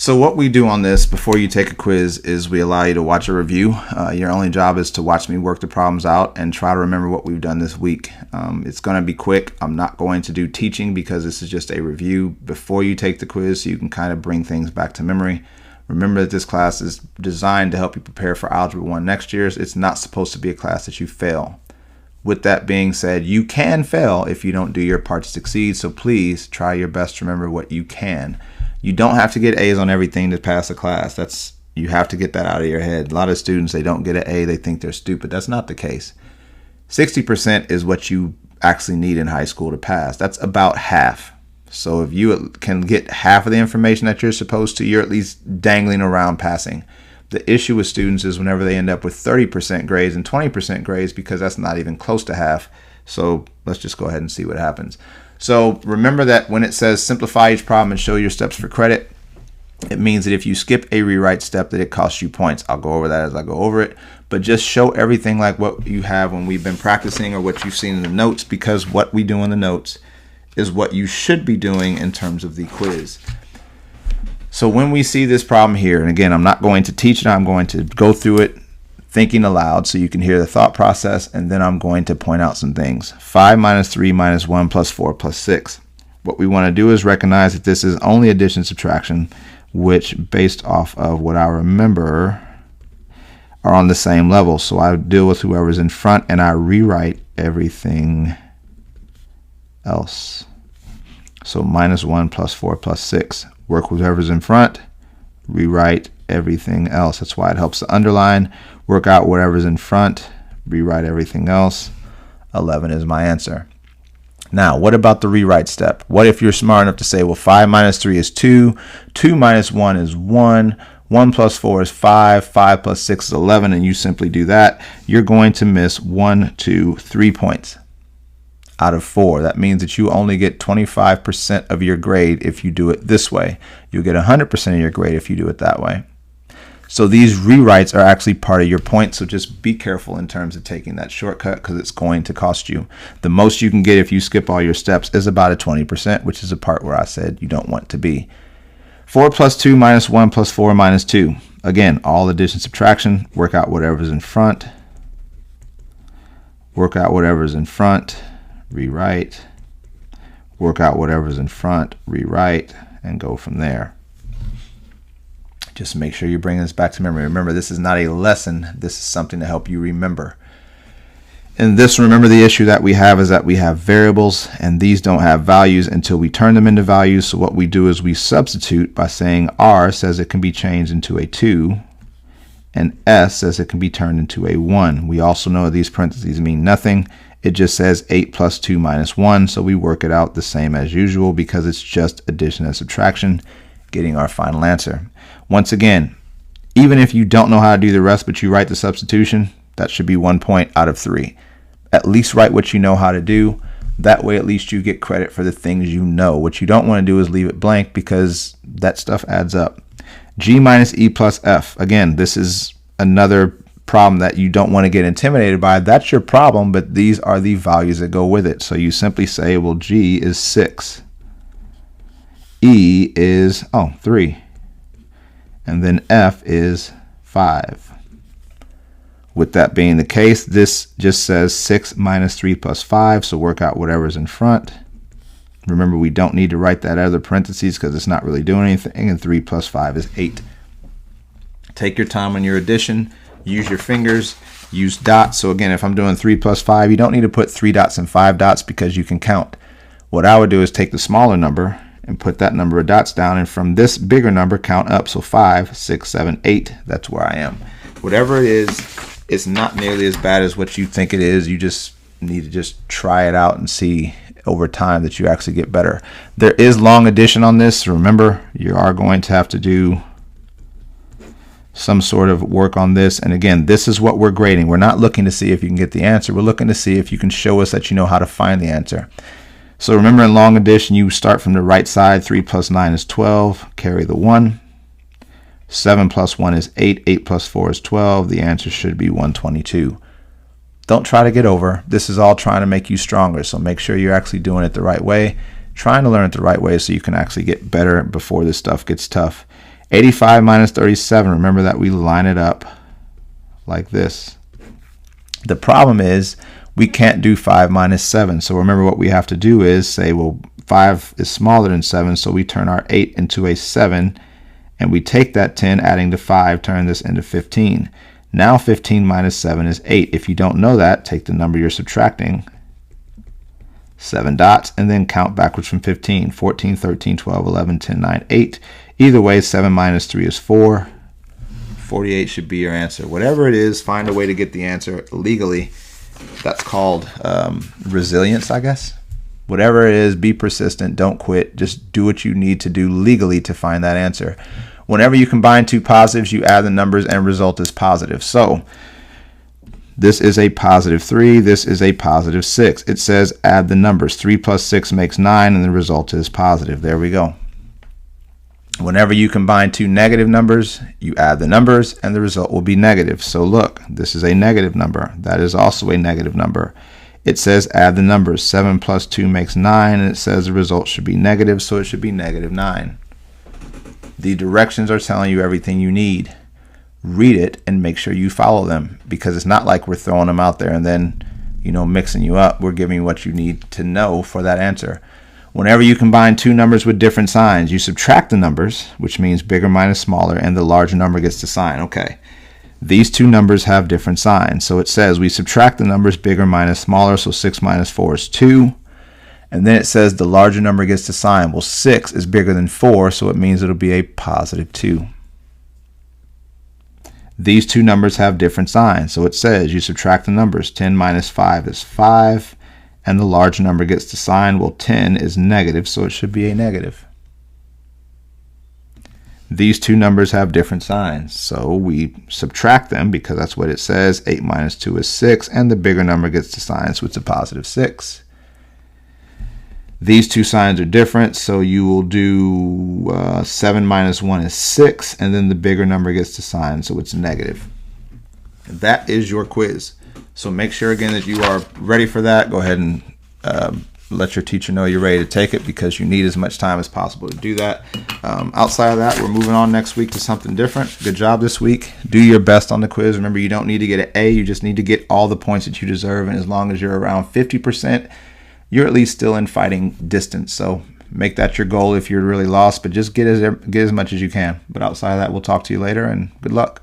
So what we do on this before you take a quiz is we allow you to watch a review. Your only job is to watch me work the problems out and try to remember what we've done this week. It's going to be quick. I'm not going to do teaching because this is just a review before you take the quiz so you can kind of bring things back to memory. Remember that this class is designed to help you prepare for Algebra 1 next year. It's not supposed to be a class that you fail. With that being said, you can fail if you don't do your part to succeed, so please try your best to remember what you can. You don't have to get A's on everything to pass a class. You have to get that out of your head. A lot of students, they don't get an A, they think they're stupid. That's not the case. 60% is what you actually need in high school to pass. That's about half. So if you can get half of the information that you're supposed to, you're at least dangling around passing. The issue with students is whenever they end up with 30% grades and 20% grades, because that's not even close to half. So let's just go ahead and see what happens. So remember that when it says simplify each problem and show your steps for credit, it means that if you skip a rewrite step that it costs you points. I'll go over that as I go over it, but just show everything like what you have when we've been practicing or what you've seen in the notes, because what we do in the notes is what you should be doing in terms of the quiz. So when we see this problem here, and again, I'm not going to teach it, I'm going to go through it thinking aloud so you can hear the thought process, and then I'm going to point out some things. 5 minus 3 minus 1 plus 4 plus 6. What we want to do is recognize that this is only addition subtraction, which based off of what I remember are on the same level. So I deal with whoever's in front and I rewrite everything else. So minus 1 plus 4 plus 6. Work with whoever's in front, rewrite everything else. That's why it helps to underline. Work out whatever's in front, rewrite everything else. 11 is my answer. Now, what about the rewrite step? What if you're smart enough to say, well, 5 minus 3 is 2, 2 minus 1 is 1, 1 plus 4 is 5, 5 plus 6 is 11, and you simply do that. You're going to miss 1, 2, 3 points out of 4. That means that you only get 25% of your grade if you do it this way. You'll get 100% of your grade if you do it that way. So these rewrites are actually part of your point, so just be careful in terms of taking that shortcut because it's going to cost you. The most you can get if you skip all your steps is about a 20%, which is a part where I said you don't want to be. 4 plus 2 minus 1 plus 4 minus 2. Again, all addition subtraction. Work out whatever's in front. Work out whatever's in front. Rewrite. Work out whatever's in front. Rewrite. And go from there. Just make sure you bring this back to memory. Remember, this is not a lesson. This is something to help you remember. In this, remember the issue that we have is that we have variables, and these don't have values until we turn them into values. So what we do is we substitute by saying R says it can be changed into a 2, and S says it can be turned into a 1. We also know these parentheses mean nothing. It just says 8 plus 2 minus 1, so we work it out the same as usual because it's just addition and subtraction, getting our final answer. Once again, even if you don't know how to do the rest, but you write the substitution, that should be 1 point out of 3. At least write what you know how to do. That way, at least you get credit for the things you know. What you don't want to do is leave it blank because that stuff adds up. G minus E plus F. Again, this is another problem that you don't want to get intimidated by. That's your problem, but these are the values that go with it. So you simply say, well, G is 6. E is 3. And then F is 5. With that being the case, this just says 6 minus 3 plus 5, so work out whatever's in front. Remember, we don't need to write that other parentheses because it's not really doing anything, and 3 plus 5 is 8. Take your time on your addition. Use your fingers. Use dots. So again, if I'm doing 3 plus 5, you don't need to put 3 dots and 5 dots because you can count. What I would do is take the smaller number and put that number of dots down, and from this bigger number count up. So 5, 6, 7, 8, that's where I am. Whatever it is, it's not nearly as bad as what you think it is. You just need to just try it out and see over time that you actually get better. There is long addition on this. Remember, you are going to have to do some sort of work on this. And again, this is what we're grading. We're not looking to see if you can get the answer. We're looking to see if you can show us that you know how to find the answer. So remember, in long addition, you start from the right side. 3 plus 9 is 12. Carry the 1. 7 plus 1 is 8. 8 plus 4 is 12. The answer should be 122. Don't try to get over. This is all trying to make you stronger. So make sure you're actually doing it the right way. Trying to learn it the right way so you can actually get better before this stuff gets tough. 85 minus 37. Remember that we line it up like this. The problem is we can't do 5 minus 7. So remember what we have to do is say, well, 5 is smaller than 7, so we turn our 8 into a 7, and we take that 10, adding to 5, turn this into 15. Now 15 minus 7 is 8. If you don't know that, take the number you're subtracting, 7 dots, and then count backwards from 15. 14, 13, 12, 11, 10, 9, 8. Either way, 7 minus 3 is 4. 48 should be your answer. Whatever it is, find a way to get the answer legally. That's called resilience, I guess. Whatever it is, be persistent. Don't quit. Just do what you need to do legally to find that answer. Whenever you combine two positives, you add the numbers and result is positive. So this is a positive 3. This is a positive 6. It says add the numbers. 3 plus 6 makes 9, and the result is positive. There we go. Whenever you combine two negative numbers, you add the numbers, and the result will be negative. So look, this is a negative number. That is also a negative number. It says add the numbers. 7 plus 2 makes 9, and it says the result should be negative, so it should be negative 9. The directions are telling you everything you need. Read it and make sure you follow them, because it's not like we're throwing them out there and then, mixing you up. We're giving you what you need to know for that answer. Whenever you combine two numbers with different signs, you subtract the numbers, which means bigger minus smaller, and the larger number gets the sign. Okay. These two numbers have different signs. So it says we subtract the numbers bigger minus smaller, so 6 minus 4 is 2. And then it says the larger number gets the sign. Well, 6 is bigger than 4, so it means it'll be a positive 2. These two numbers have different signs. So it says you subtract the numbers. 10 minus 5 is 5. And the large number gets the sign. Well, 10 is negative, so it should be a negative. These two numbers have different signs, so we subtract them because that's what it says. 8 minus 2 is 6, and the bigger number gets the sign, so it's a positive 6. These two signs are different, so you will do 7 minus 1 is 6, and then the bigger number gets the sign, so it's negative. That is your quiz. So make sure again that you are ready for that. Go ahead and let your teacher know you're ready to take it, because you need as much time as possible to do that. Outside of that, we're moving on next week to something different. Good job this week. Do your best on the quiz. Remember, you don't need to get an A. You just need to get all the points that you deserve. And as long as you're around 50%, you're at least still in fighting distance. So make that your goal if you're really lost, but just get as much as you can. But outside of that, we'll talk to you later, and good luck.